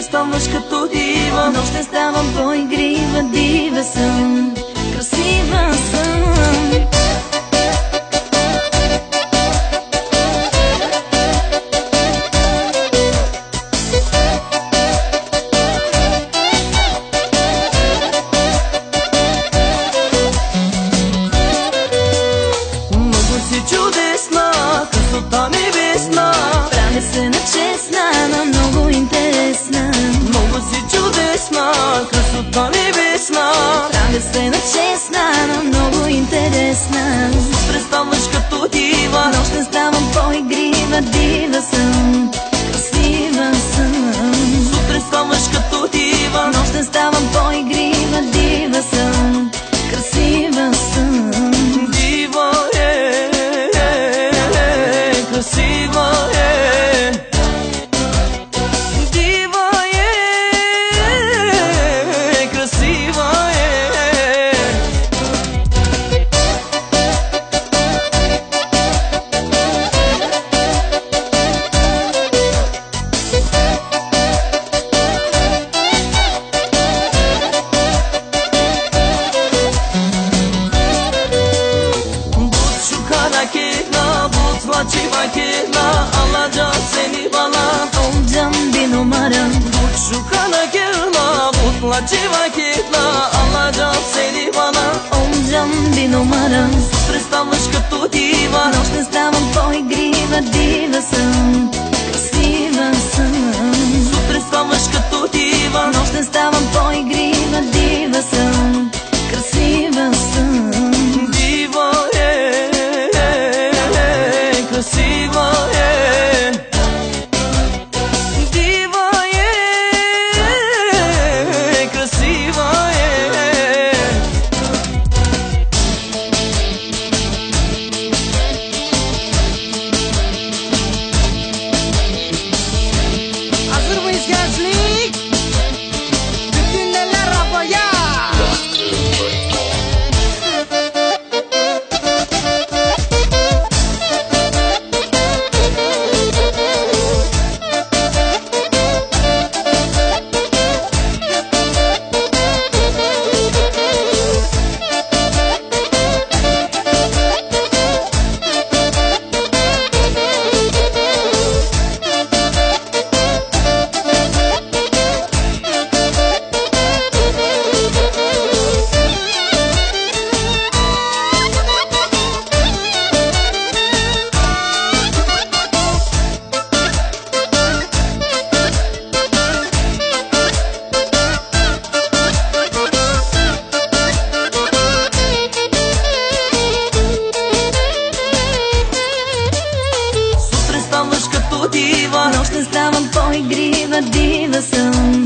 представяш като дива. Нощем ставам по-игрива, дива съм, красива съм. Чудесна, красота небесна, Правя се на честна, но много интересна. много си чудесна, красота небесна. Правя се на честна, но много интересна. Представяш като дива. Нощем ставам по-игрива, дива съм, красива съм. Сутрин ставаш като дива. Нощем ставам по-игрива, дива съм, красива съм. Дива красива дива красива Vakitla alacak seni bana. Olacağım bir numaram. Şu kana girla mutlacı vakitla alacak seni bana. Olacağım bir numaram. Представяш като дива. Нощем ставам по-игрива, дива съм, красива съм. Сутрин ставаш като дива. Нощем ставам по-игрива, дива съм, красива съм. Дива красива дива красива Hazır mıyız gençlik? Bütün eller havaya. Нощем ставам по-игрива, дива съм,